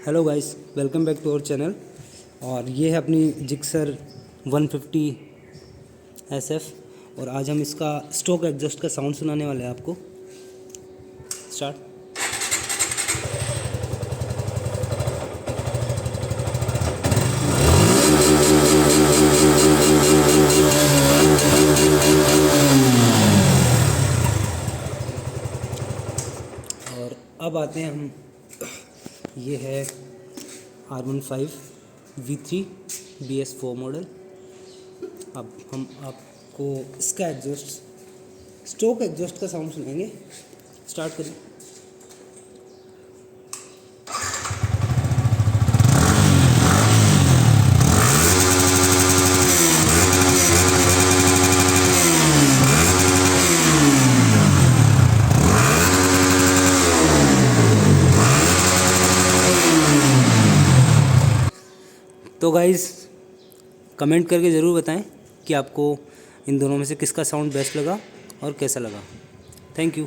Hello guys, welcome back to our channel. और ये है अपनी जिक्सर 150 SF और आज हम इसका स्टॉक एग्जॉस्ट का साउंड सुनाने वाले हैं आपको। स्टार्ट। और अब आते हैं हम, ये है R15 V3 BS4 मॉडल। अब हम आपको इसका स्टॉक एग्जॉस्ट का साउंड सुनेंगे। स्टार्ट करें। तो गाइज़, कमेंट करके ज़रूर बताएं कि आपको इन दोनों में से किसका साउंड बेस्ट लगा और कैसा लगा। Thank you.